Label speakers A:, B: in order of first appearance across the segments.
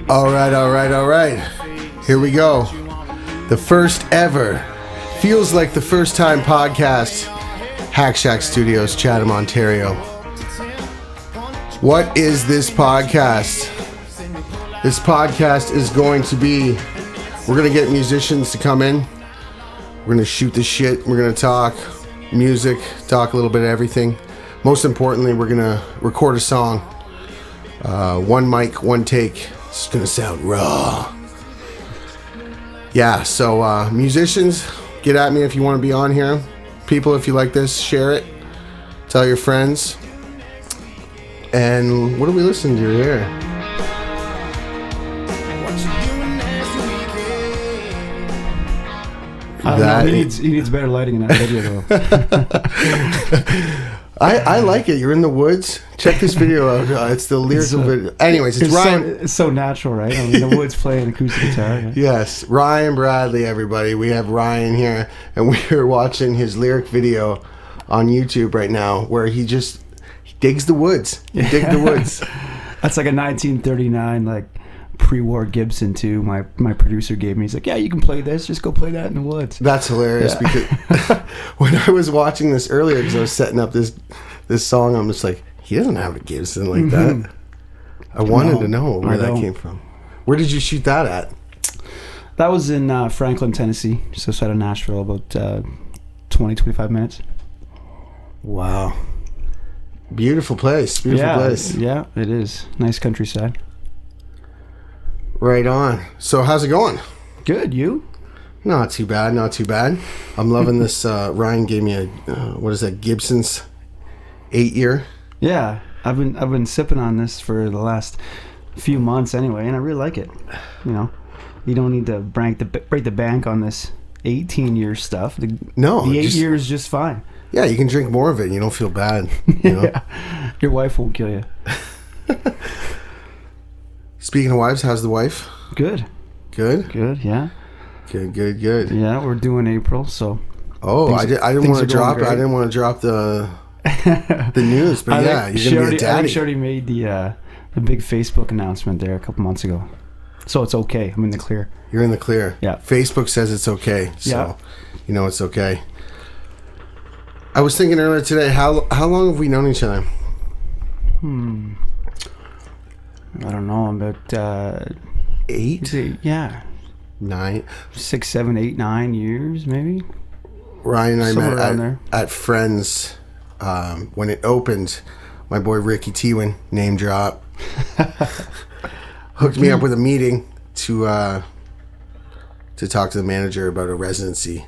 A: All right. Here we go. The first ever, feels like the first time podcast, Hack Shack Studios, Chatham, Ontario. What is this podcast? This podcast is going to be, we're going to get musicians to come in. We're going to shoot the shit. We're going to talk music, talk a little bit of everything. Most importantly, we're going to record a song. One mic, one take. It's going to sound raw. Yeah, so musicians, get at me if you want to be on here. People, if you like this, share it. Tell your friends. And what are we listening to here?
B: He needs better lighting in that video, though.
A: I like it. You're in the woods. Check this video out. It's the lyrical video. Anyways, it's Ryan.
B: It's so natural, right? I mean, the woods playing acoustic guitar. Right?
A: Yes, Ryan Bradley, everybody. We have Ryan here, and we're watching his lyric video on YouTube right now, where he digs the woods. He digs the woods.
B: That's like a 1939, like pre-war Gibson too. My producer gave me. He's like, yeah, you can play this. Just go play that in the woods.
A: That's hilarious because when I was watching this earlier, because I was setting up this song, I'm just like, he doesn't have a Gibson like that. I wanted to know where that came from. Where did you shoot that at?
B: That was in Franklin, Tennessee, just outside of Nashville, about 20-25 minutes.
A: Wow. Beautiful place. Beautiful place.
B: Yeah, it is. Nice countryside.
A: Right on. So how's it going?
B: Good. You?
A: Not too bad. Not too bad. I'm loving this. Ryan gave me a what is that? Gibson's 8-year.
B: Yeah, I've been sipping on this for the last few months anyway, and I really like it. You know, you don't need to break the bank on this 18-year stuff. The 8 years is just fine.
A: Yeah, you can drink more of it and you don't feel bad. You know?
B: Yeah. Your wife won't kill you.
A: Speaking of wives, how's the wife?
B: Good.
A: Good?
B: Good, yeah.
A: Good.
B: Yeah, we're doing April, so.
A: Oh, I didn't want to drop it. I didn't want to drop the news, but yeah, you're going to be a daddy.
B: I think Shorty made the big Facebook announcement there a couple months ago. So it's okay. I'm in the clear.
A: You're in the clear.
B: Yeah.
A: Facebook says it's okay, so you know it's okay. I was thinking earlier today, how long have we known each other?
B: I don't know, about
A: 8?
B: Yeah.
A: 9?
B: 6, 7, 8, 9 years, maybe.
A: Ryan and I
B: somewhere
A: met at Friends when it opened. My boy Ricky Tewin, name drop, hooked me up with a meeting to talk to the manager about a residency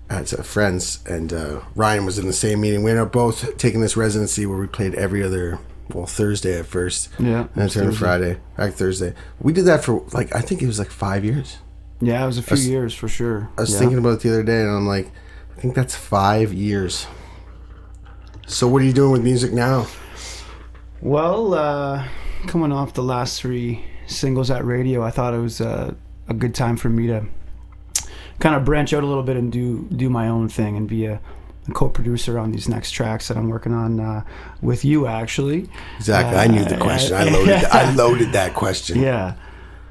A: at Friends, and Ryan was in the same meeting. We ended up both taking this residency where we played every other, Thursday at first.
B: Yeah.
A: And then turned Friday, back Thursday. We did that for I think it was 5 years.
B: Yeah, it was a few years for sure.
A: I was thinking about it the other day, and I'm like, I think that's 5 years. So what are you doing with music now?
B: Well, coming off the last 3 singles at radio, I thought it was a good time for me to kind of branch out a little bit and do my own thing and be a co-producer on these next tracks that I'm working on with you, actually.
A: Exactly. I knew the question. I loaded that question.
B: Yeah.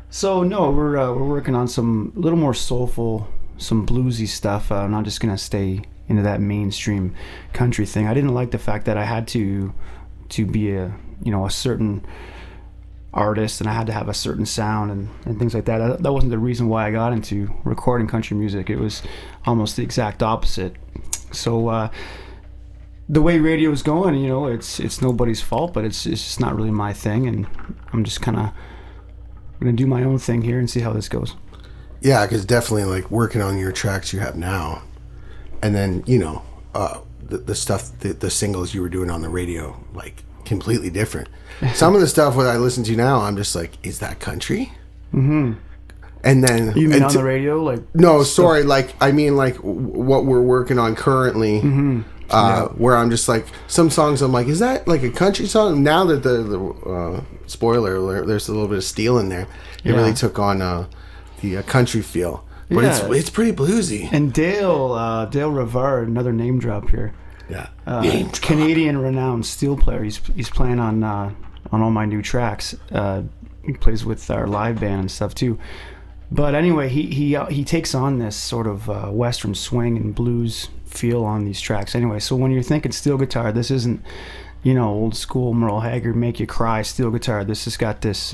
B: So no, we're working on some a little more soulful, some bluesy stuff. I'm not just gonna stay into that mainstream country thing. I didn't like the fact that I had to be a certain artist and I had to have a certain sound and things like that. That wasn't the reason why I got into recording country music. It was almost the exact opposite. So the way radio is going, it's nobody's fault, but it's just not really my thing, and I'm just kind of gonna do my own thing here and see how this goes.
A: Yeah, because definitely working on your tracks you have now, and then the stuff, the singles you were doing on the radio, completely different. Some of the stuff what I listen to now, I'm just like, is that country? Mm-hmm. And then
B: you mean on the radio,
A: no, sorry, I mean what we're working on currently. Mm-hmm. Where I'm just like, some songs I'm like, is that like a country song? Now that the spoiler alert, there's a little bit of steel in there. It really took on the country feel. But it's pretty bluesy.
B: And Dale Rivard, another name drop here.
A: Yeah.
B: Canadian renowned steel player. He's playing on all my new tracks. He plays with our live band and stuff too. But anyway, he takes on this sort of western swing and blues feel on these tracks. Anyway, so when you're thinking steel guitar, this isn't, old school Merle Haggard make you cry steel guitar. This has got this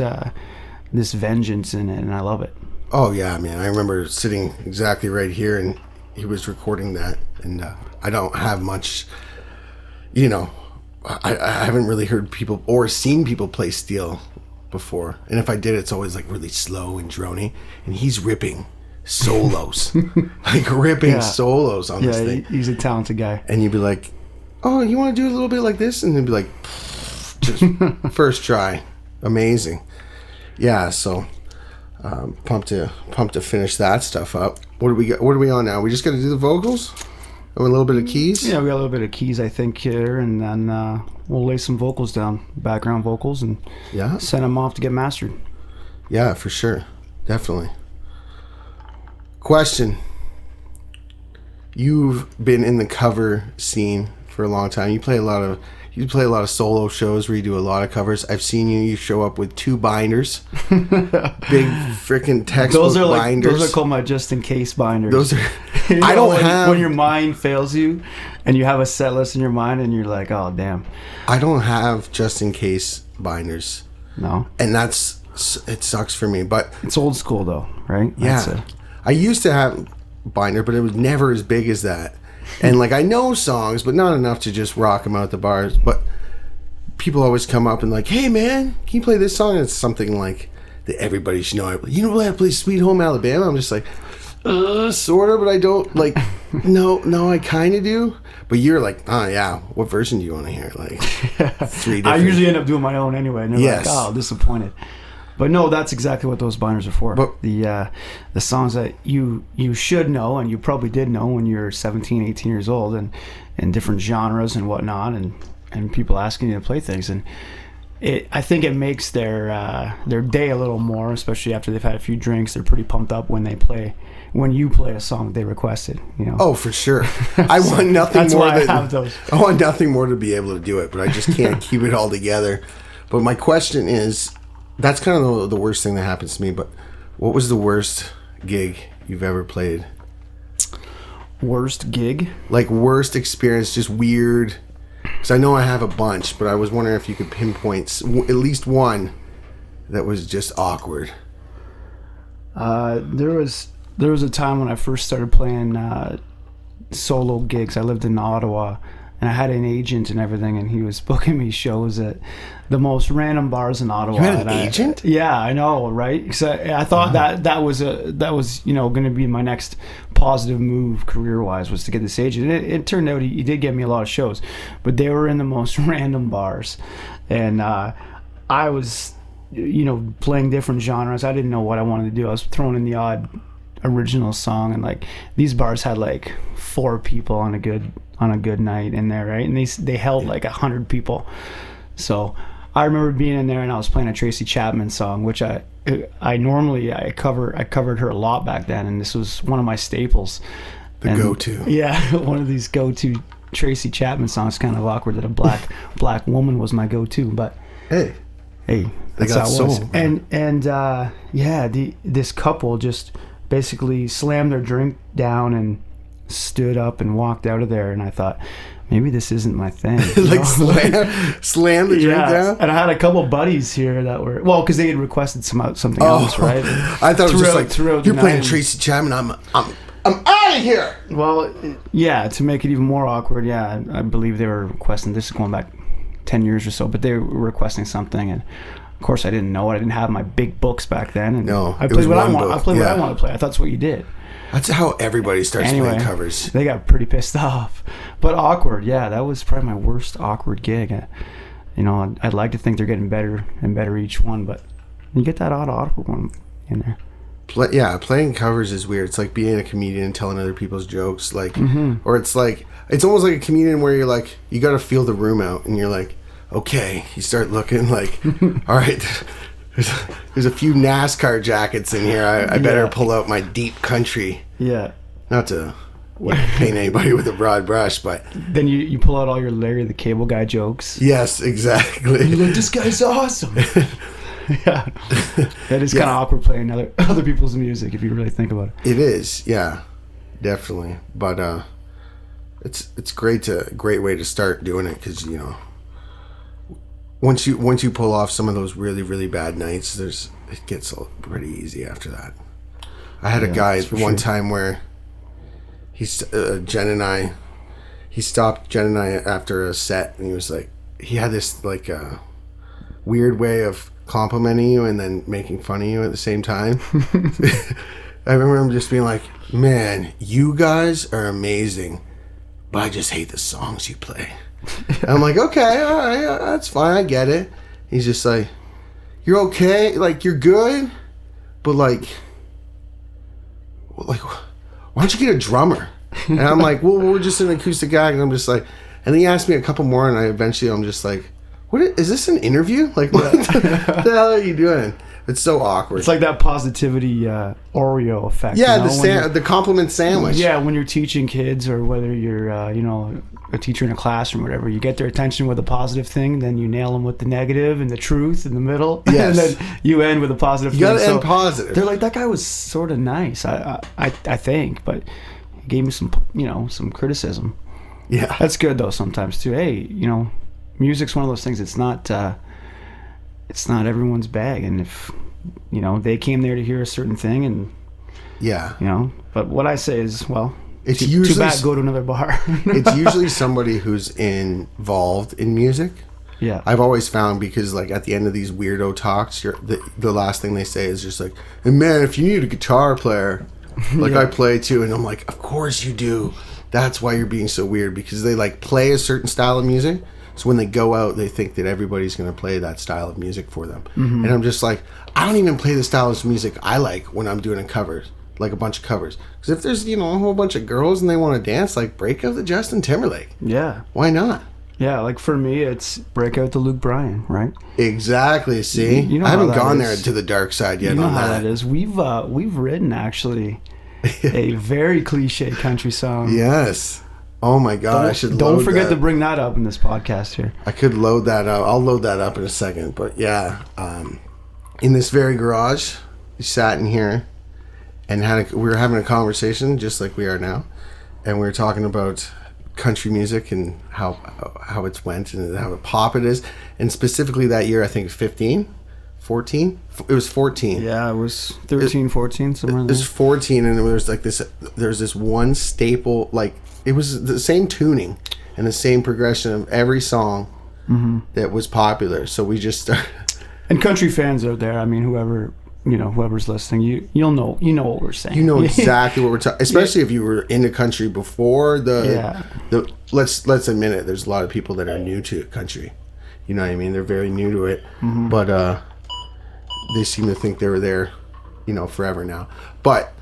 B: vengeance in it, and I love it.
A: Oh yeah, man! I remember sitting exactly right here, and he was recording that. And I don't have much, I haven't really heard people or seen people play steel before. And if I did, it's always like really slow and drony. And he's ripping solos, solos on this thing.
B: He's a talented guy.
A: And you'd be like, "Oh, you want to do a little bit like this?" And he'd be like, just first try, amazing. Yeah, so. Pumped to finish that stuff up. What do we got? What are we on now? We just got to do the vocals and a little bit of keys.
B: Yeah, we got a little bit of keys, I think, here, and then we'll lay some vocals down, background vocals, and send them off to get mastered.
A: Yeah, for sure, definitely. Question: You've been in the cover scene for a long time. You play a lot of solo shows where you do a lot of covers. I've seen you show up with 2 binders, big freaking textbook binders.
B: Those are called my just in case binders.
A: Those are.
B: I don't have when your mind fails you, and you have a set list in your mind, and you're like, oh damn.
A: I don't have just in case binders.
B: No.
A: And it sucks for me, but
B: it's old school though, right?
A: Yeah. I used to have binder, but it was never as big as that. And like, I know songs, but not enough to just rock them out the bars. But people always come up and like, "Hey man, can you play this song?" And it's something like that everybody should know. You know what? I play Sweet Home Alabama. I'm just like, sort of, but I don't like. No, I kind of do. But you're like, oh yeah, what version do you want to hear? Like 3 different.
B: I usually end up doing my own anyway. And they're like, oh, disappointed. But no, that's exactly what those binders are for. But the songs that you should know, and you probably did know when you're 17, 18 years old, and in different genres and whatnot, and people asking you to play things. And I think it makes their day a little more, especially after they've had a few drinks. They're pretty pumped up when you play a song they requested.
A: Oh, for sure. I want nothing
B: that's
A: more
B: why
A: than
B: I have those.
A: I want nothing more to be able to do it, but I just can't keep it all together. But my question is. That's kind of the worst thing that happens to me, but what was the worst gig you've ever played?
B: Worst gig?
A: Like worst experience, just weird. Because I know I have a bunch, but I was wondering if you could pinpoint at least one that was just awkward.
B: There was a time when I first started playing solo gigs. I lived in Ottawa. And I had an agent and everything, and he was booking me shows at the most random bars in Ottawa.
A: You had an agent?
B: Yeah, I know, right? Because I thought that was going to be my next positive move career-wise, was to get this agent. It turned out he did get me a lot of shows, but they were in the most random bars, and I was, playing different genres. I didn't know what I wanted to do. I was throwing in the odd original song, and like these bars had like 4 people on a good night in there, right? And they held like 100 people. So I remember being in there, and I was playing a Tracy Chapman song, which I covered her a lot back then, and this was one of my staples.
A: Go-to.
B: Yeah, one of these go-to Tracy Chapman songs. Kind of awkward that a black woman was my go-to, but hey, that's how it was. And this couple just basically slammed their drink down and stood up and walked out of there, and I thought, maybe this isn't my thing.
A: Like slam the drink down?
B: And I had a couple buddies here that were, because they had requested something else, right?
A: I thought it was just like, you're playing Tracy Chapman, I'm out of here!
B: Well, yeah, to make it even more awkward, I believe they were requesting, this is going back 10 years or so, but they were requesting something, and of course I didn't know it. I didn't have my big books back then, and I played what I want to play. I thought that's what you did.
A: That's how everybody starts playing covers.
B: They got pretty pissed off. But awkward, that was probably my worst awkward gig. I'd like to think they're getting better and better each one, but you get that odd awkward one in there.
A: Playing covers is weird. It's like being a comedian and telling other people's jokes. Like, or it's like, it's almost like a comedian where you're like, you got to feel the room out, and you're like, okay, you start looking like, all right, there's a few NASCAR jackets in here. I better pull out my deep country.
B: Yeah.
A: Not to paint anybody with a broad brush, but
B: then you pull out all your Larry the Cable Guy jokes.
A: Yes, exactly.
B: You're like, this guy's awesome. Yeah. That is kind of awkward playing other people's music if you really think about it.
A: It is, yeah, definitely. But it's great way to start doing it, because you know, once you pull off some of those really, really bad nights, it gets pretty easy after that. I had a guy one time where he stopped Jen and I after a set, and he was like, he had this like weird way of complimenting you and then making fun of you at the same time. I remember him just being like, man, you guys are amazing, but I just hate the songs you play. And I'm like, okay, all right, that's fine, I get it. He's just like, you're okay, like you're good, but like why don't you get a drummer? And I'm like, well, we're just an acoustic act. And I'm just like, and then he asked me a couple more, and I'm just like, what is this, an interview? Like, what the hell are you doing? It's so awkward.
B: It's like that positivity Oreo effect.
A: Yeah,
B: you know?
A: the compliment sandwich.
B: Yeah, when you're teaching kids, or whether you're a teacher in a classroom or whatever, you get their attention with a positive thing, then you nail them with the negative and the truth in the middle.
A: Yes.
B: And then you end with a positive thing.
A: You gotta end positive.
B: They're like, that guy was sort of nice, I think, but he gave me some criticism.
A: Yeah.
B: That's good though sometimes too. Hey, music's one of those things, it's not everyone's bag, and if they came there to hear a certain thing, and but what I say is, well,
A: it's
B: too bad, go to another bar.
A: It's usually somebody who's involved in music.
B: Yeah,
A: I've always found, because like at the end of these weirdo talks, the last thing they say is just like, and man, if you need a guitar player, like I play too, and I'm like, of course you do. That's why you're being so weird, because they like play a certain style of music. So when they go out, they think that everybody's going to play that style of music for them. Mm-hmm. And I'm just like, I don't even play the style of music I like when I'm doing covers, like a bunch of covers. Because if there's, a whole bunch of girls and they want to dance, like break out the Justin Timberlake.
B: Yeah.
A: Why not?
B: Yeah, like for me, it's break out the Luke Bryan, right?
A: Exactly. See? I haven't gone there to the dark side yet on
B: how
A: that.
B: that is. We've written, actually, a very cliche country song.
A: Yes. Oh my God! I should.
B: Don't forget to bring that up in this podcast here.
A: I could load that up. I'll load that up in a second. But yeah, in this very garage, we sat in here, and we were having a conversation just like we are now, and we were talking about country music and how it's went and how pop it is, and specifically that year, I think 15, 14. It was 14.
B: Yeah, it was 13, 14, somewhere. It
A: was 14, and there was like this. There's this one staple, like. It was the same tuning and the same progression of every song that was popular. So we just started.
B: And country fans out there, I mean, whoever's listening, you'll know what we're saying.
A: You know exactly what we're talking. Especially if you were into country before the. Let's admit it. There's a lot of people that are new to country. You know what I mean? They're very new to it, but they seem to think they were there, forever now. But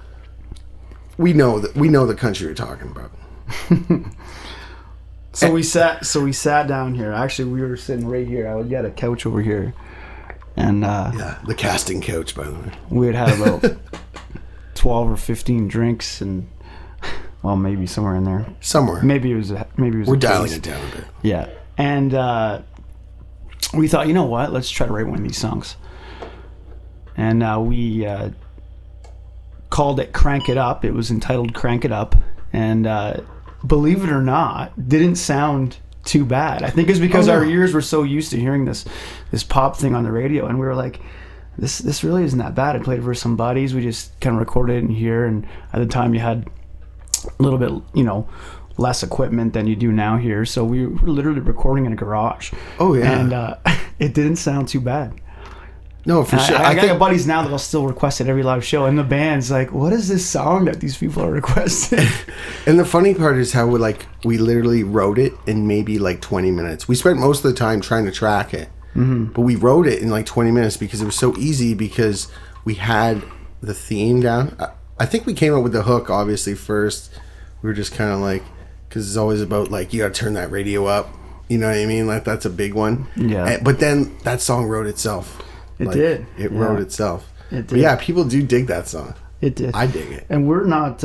A: we know the country you're talking about.
B: So we sat down here. Actually, we were sitting right here. We had a couch over here, and
A: the casting couch, by the way.
B: We had about 12 or 15 drinks, and well, maybe somewhere in there. Maybe it was.
A: We're dialing it down a bit.
B: Yeah, and we thought, you know what? Let's try to write one of these songs, and we called it "Crank It Up." It was entitled "Crank It Up," and believe it or not, didn't sound too bad. I think it's because our ears were so used to hearing this pop thing on the radio, and we were like, this really isn't that bad. I played it for some buddies. We just kind of recorded it in here, and at the time you had a little bit, less equipment than you do now here, so we were literally recording in a garage.
A: Oh yeah.
B: And it didn't sound too bad.
A: No, for sure.
B: I got buddies now that'll still request it every live show, and the band's like, what is this song that these people are requesting?
A: And the funny part is how we literally wrote it in maybe like 20 minutes. We spent most of the time trying to track it, but we wrote it in like 20 minutes because it was so easy, because we had the theme down. I think we came up with the hook obviously first. We were just kind of like, because it's always about like you got to turn that radio up. You know what I mean? Like that's a big one.
B: Yeah.
A: But then that song wrote itself.
B: It did.
A: It wrote itself.
B: It did.
A: But yeah, people do dig that song.
B: It did.
A: I dig it.
B: And we're not,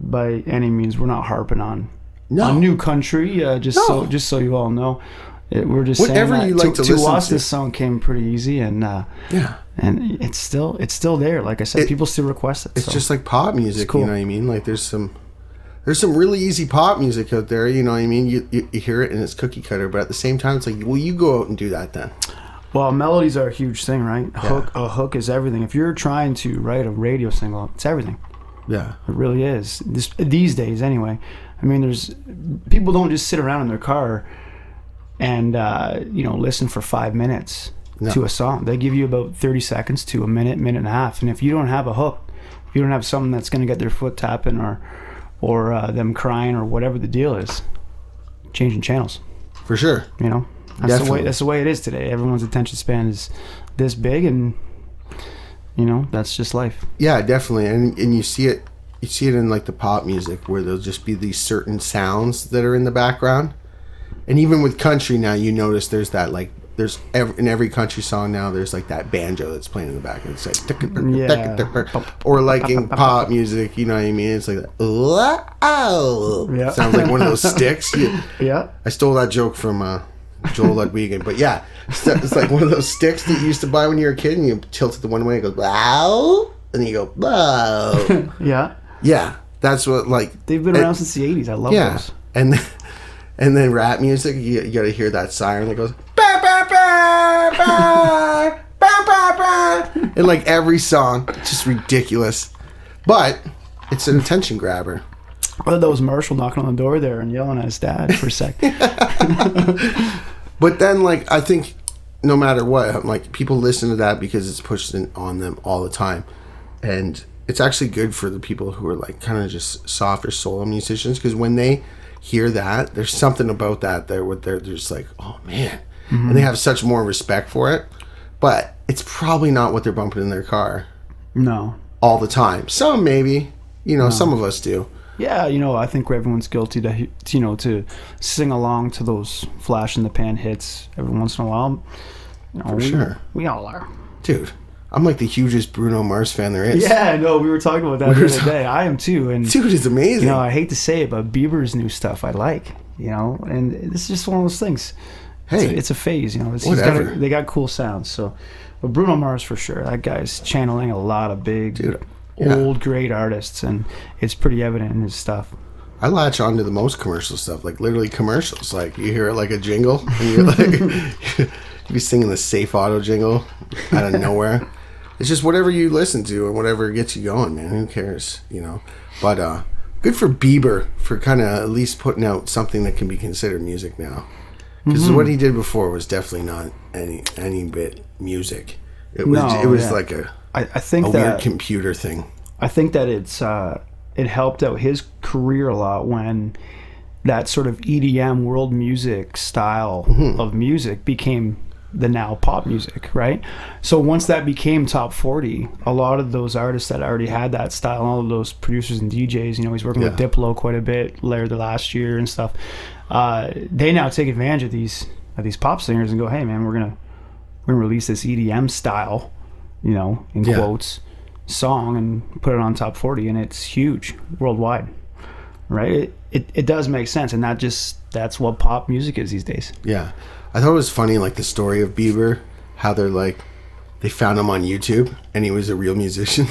B: by any means, we're not harping on new country. Just so you all know, we're just
A: whatever
B: saying that
A: you like to listen to.
B: Us, this song came pretty easy, and and it's still there. Like I said, people still request it.
A: It's just like pop music.
B: Cool.
A: You know what I mean? Like there's some really easy pop music out there. You know what I mean? You hear it and it's cookie cutter, but at the same time, it's like, well, you go out and do that then.
B: Well, melodies are a huge thing, right? A hook is everything. If you're trying to write a radio single, it's everything.
A: Yeah,
B: it really is. These days, anyway. I mean, there's people don't just sit around in their car and listen for 5 minutes to a song. They give you about 30 seconds to a minute and a half. And if you don't have a hook, if you don't have something that's going to get their foot tapping or them crying or whatever the deal is, changing channels.
A: For sure.
B: You know, that's the way it is today. Everyone's attention span is this big, and that's just life.
A: Yeah, definitely. And you see it in like the pop music where there'll just be these certain sounds that are in the background. And even with country now, you notice there's that like in every country song now there's like that banjo that's playing in the back, and it's like or like in pop music, you know what I mean? It's like sounds like one of those sticks.
B: Yeah,
A: I stole that joke from Joel Ludwig, but yeah, it's like one of those sticks that you used to buy when you were a kid, and you tilt it the one way, it goes wow, and then you go wow. Yeah, that's what like
B: they've been around since the 80s. I love those.
A: And then rap music, you got to hear that siren that goes bah, bah, bah, bah, bah, bah, bah. In like every song. It's just ridiculous, but it's an attention grabber.
B: I thought that was Marshall knocking on the door there and yelling at his dad for a sec.
A: But then, like, I think no matter what, like, people listen to that because it's pushed on them all the time, and it's actually good for the people who are like kind of just softer solo musicians, because when they hear that, there's something about that there where they're just like, oh man, and they have such more respect for it. But it's probably not what they're bumping in their car.
B: No,
A: all the time. Some maybe, some of us do.
B: Yeah, I think everyone's guilty to sing along to those flash in the pan hits every once in a while.
A: For sure,
B: we all are,
A: dude. I'm like the hugest Bruno Mars fan there is.
B: Yeah, no, we were talking about that the other day. I am too. And
A: dude, it's amazing.
B: I hate to say it, but Bieber's new stuff I like, and it's just one of those things. Hey, it's a phase,
A: whatever.
B: They got cool sounds. So, but Bruno Mars for sure. That guy's channeling a lot of big, old, great artists, and it's pretty evident in his stuff.
A: I latch onto the most commercial stuff, like literally commercials. Like you hear it like a jingle, and you're like, you be singing the Safe Auto jingle out of nowhere. It's just whatever you listen to and whatever gets you going, man. Who cares, But good for Bieber for kind of at least putting out something that can be considered music now. Because what he did before was definitely not any bit music. It was like
B: I think
A: a
B: that
A: weird computer thing.
B: I think that it helped out his career a lot when that sort of EDM world music style of music became the now pop music, right? So once that became top 40, a lot of those artists that already had that style, all of those producers and DJs, he's working with Diplo quite a bit, Laird the last year and stuff. They now take advantage of these pop singers and go, hey man, we're gonna release this EDM style, in quotes, song and put it on top 40, and it's huge worldwide, right? It does make sense, and that's what pop music is these days.
A: Yeah. I thought it was funny, like the story of Bieber, how they're like, they found him on YouTube and he was a real musician.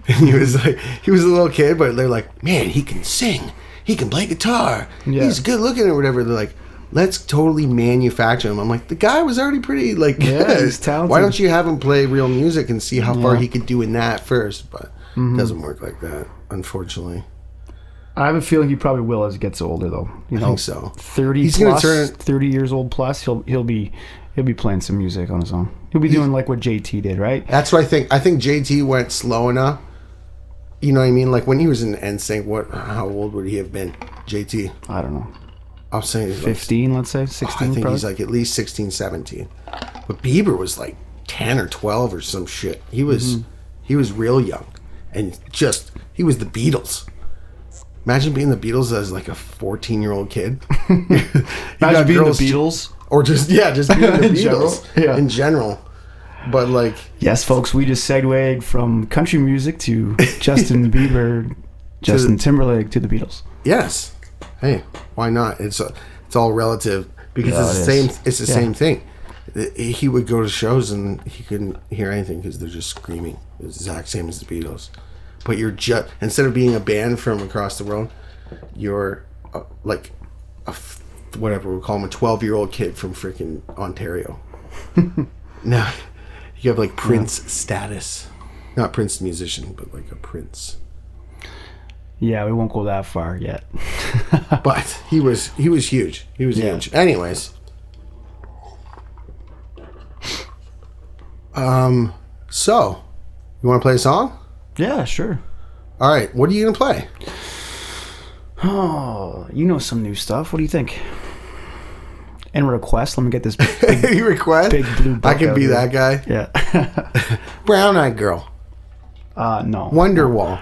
A: And he was a little kid, but they're like, man, he can sing, he can play guitar, he's good looking or whatever. They're like, let's totally manufacture him. I'm like, the guy was already pretty
B: he's talented.
A: Why don't you have him play real music and see how far he could do in that first? But it doesn't work like that, unfortunately.
B: I have a feeling he probably will as he gets older, though.
A: I think so.
B: 30 He's plus, 30 years old plus, he'll be playing some music on his own. He'll be doing like what JT did, right?
A: That's what I think. I think JT went slow enough. You know what I mean? Like when he was in NSYNC, how old would he have been? JT?
B: I don't know.
A: I'm saying
B: 15, let's say 16.
A: I think
B: probably.
A: He's like at least 16, 17. But Bieber was like 10 or 12 or some shit. He was real young, and he was the Beatles. Imagine being the Beatles as like a 14-year-old kid.
B: Imagine being the Beatles.
A: Or just being the
B: In general,
A: Beatles in general. But like,
B: yes, folks, we just segued from country music to Justin Bieber, Justin Timberlake to the Beatles.
A: Yes. Hey, why not? It's all relative because it's the same. It's the same thing. He would go to shows and he couldn't hear anything because they're just screaming. It's the exact same as the Beatles. But you're just, instead of being a band from across the world, you're like whatever we'll call him, a 12-year-old kid from freaking Ontario. Now you have like Prince status, not Prince the musician, but like a Prince.
B: Yeah, we won't go that far yet.
A: But he was huge. He was huge. Anyways, so you want to play a song?
B: Yeah, sure.
A: All right, what are you gonna play?
B: Oh, you know some new stuff. What do you think? And request. Let me get this big,
A: request.
B: Big blue book
A: I can be
B: out
A: that guy.
B: Yeah.
A: Brown Eyed Girl.
B: No.
A: Wonderwall.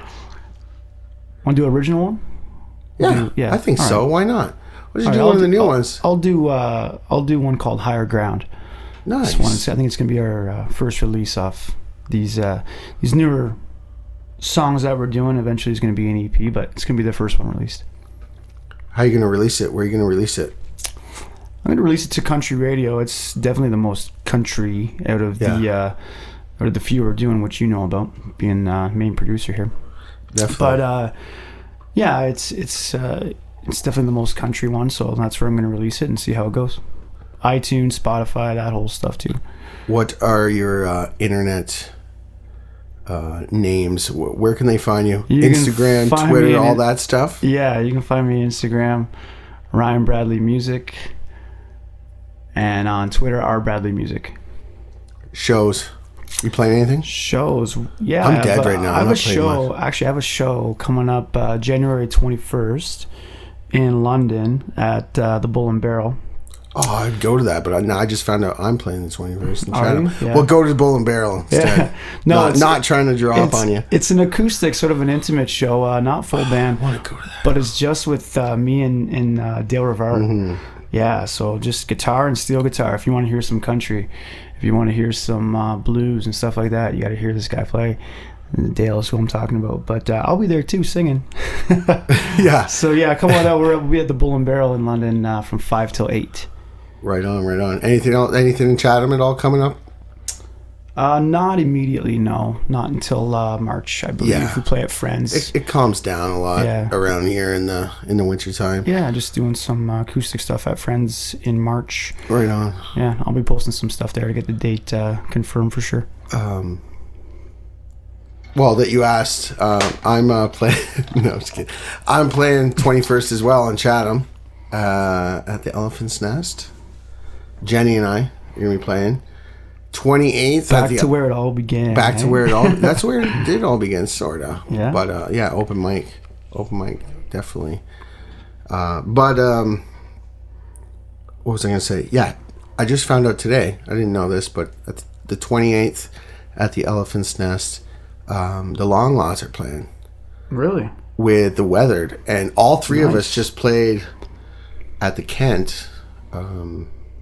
B: Want to do original one?
A: Yeah, I think
B: All
A: so.
B: right.
A: Why not? What did you do
B: I'll
A: one of the new ones?
B: I'll do one called Higher Ground.
A: Nice.
B: This one, I think it's gonna be our first release off these newer songs that we're doing. Eventually, it's gonna be an EP, but it's gonna be the first one released.
A: How are you gonna release it? Where are you gonna release it?
B: I'm gonna release it to country radio. It's definitely the most country out of the few we're doing, which you know about, being main producer here.
A: Definitely.
B: But yeah, it's definitely the most country one, so that's where I'm gonna release it and see how it goes. iTunes, Spotify, that whole stuff too.
A: What are your internet names? Where can they find you? Instagram, Twitter, all that stuff?
B: Yeah, you can find me on Instagram, Ryan Bradley Music, and on Twitter, R Bradley Music.
A: Shows. You playing anything?
B: Shows. Yeah.
A: I'm dead right now.
B: I have a show. Actually, I have a show coming up January 21st in London at the Bull and Barrel.
A: Oh, I'd go to that, but I just found out I'm playing the 21st in Chatham.
B: Yeah.
A: Well, go to the Bull and Barrel instead.
B: Yeah. No,
A: not trying to draw up on you.
B: It's an acoustic, sort of an intimate show, not full band.
A: I want to go to that.
B: But it's just with me and Dale Rivera. Mm-hmm. Yeah, so just guitar and steel guitar. If you want to hear some country, if you want to hear some blues and stuff like that, you got to hear this guy play. Dale is who I'm talking about. But I'll be there too, singing.
A: Yeah.
B: So yeah, come on out. We'll be at the Bull and Barrel in London from 5 till 8.
A: Right on, right on. Anything else? Anything in Chatham at all coming up?
B: Not immediately, no. Not until March, I believe.
A: Yeah.
B: We play at Friends.
A: It calms down a lot around here in the winter time.
B: Yeah, just doing some acoustic stuff at Friends in March.
A: Right on.
B: Yeah, I'll be posting some stuff there to get the date confirmed for sure.
A: Well, that you asked, I'm playing. No, I'm just kidding. I'm playing 21st as well in Chatham at the Elephant's Nest. Jenny and I are gonna be playing 28th.
B: Back to where it all began.
A: Back to where it all. That's where it did all begin, sorta.
B: Yeah.
A: But yeah, open mic, definitely. What was I gonna say? Yeah, I just found out today. I didn't know this, but at the 28th at the Elephant's Nest, the Long Lots are playing.
B: Really?
A: With the Weathered, and all three of us just played at the Kent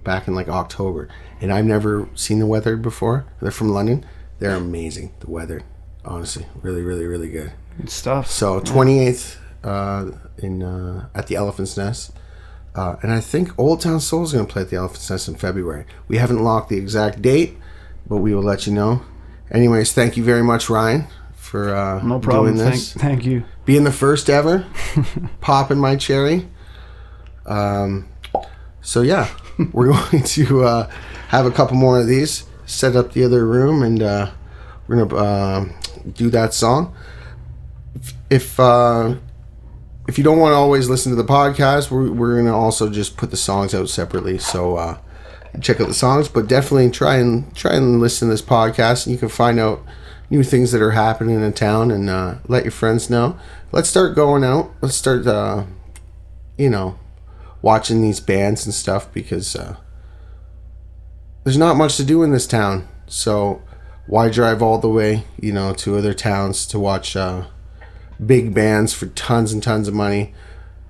A: back in like October, and I've never seen the Weathered before. They're from London. They're amazing. The Weathered, honestly, really, really, really good.
B: Good stuff.
A: So 28th at the Elephant's Nest, and I think Old Town Soul is going to play at the Elephant's Nest in February. We haven't locked the exact date, but we will let you know. Anyways, thank you very much, Ryan, for
B: no problem.
A: doing this.
B: Thank you.
A: Being the first ever, popping my cherry. So yeah, we're going to have a couple more of these, set up the other room, and we're gonna do that song. If you don't want to always listen to the podcast, we're gonna also just put the songs out separately. So check out the songs, but definitely try and listen to this podcast, and you can find out new things that are happening in town, and let your friends know. Let's start going out. Let's start watching these bands and stuff, because there's not much to do in this town. So why drive all the way, to other towns to watch big bands for tons and tons of money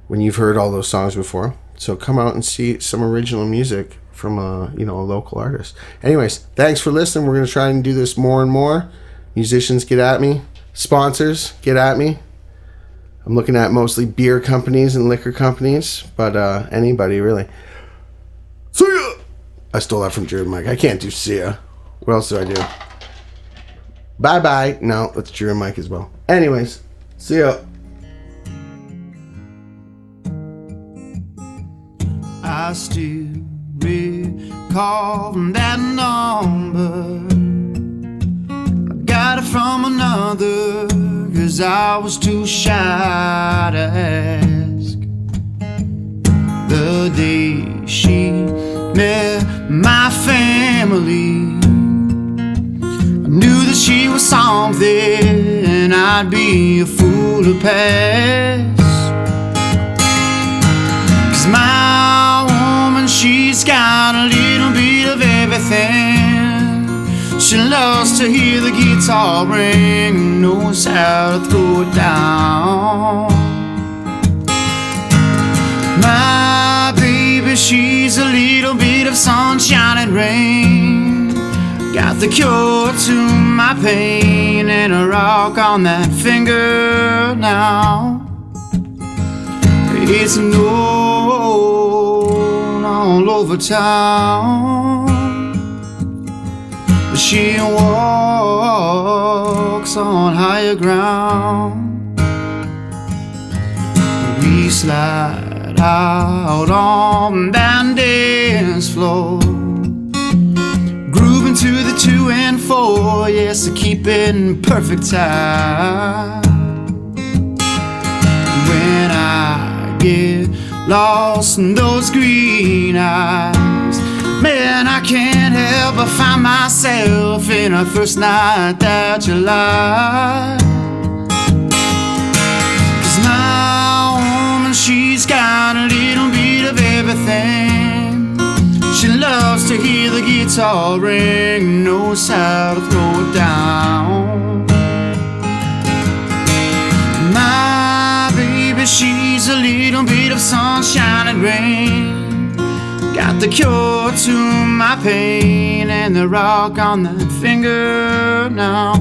A: when you've heard all those songs before. So come out and see some original music from a local artist. Anyways, thanks for listening. We're going to try and do this more and more. Musicians, get at me. Sponsors, get at me. I'm looking at mostly beer companies and liquor companies, but anybody really. See ya! I stole that from Drew and Mike. I can't do see ya. What else do I do? Bye-bye. No, that's Drew and Mike as well. Anyways, see ya.
B: I still recall that number. I got it from another, 'cause I was too shy to ask. The day she met my family, I knew that she was something I'd be a fool to pass. 'Cause my woman, she's got a little bit of everything. She loves to hear the guitar ring, knows how to throw it down. My baby, she's a little bit of sunshine and rain. Got the cure to my pain and a rock on that finger now. It's known all over town. She walks on higher ground. We slide out on that dance floor, grooving to the 2 and 4, yes, to keep it in perfect time. When I get lost in those green eyes, man, I can't help but find myself in our first night that July. 'Cause my woman, she's got a little bit of everything. She loves to hear the guitar ring, knows how to throw it down. My baby, she's a little bit of sunshine and rain. Got the cure to my pain and the rock on that finger now.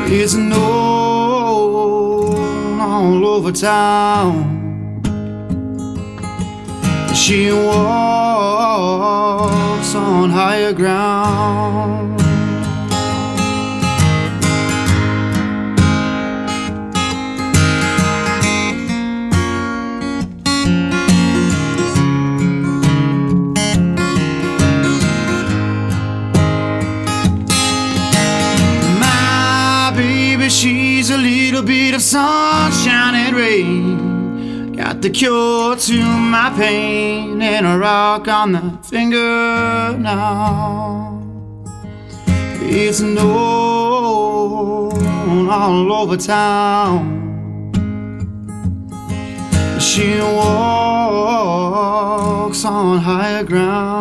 B: It's known all over town. She walks on higher ground. She's a little bit of sunshine and rain. Got the cure to my pain and a rock on the finger now. It's known all over town. She walks on higher ground.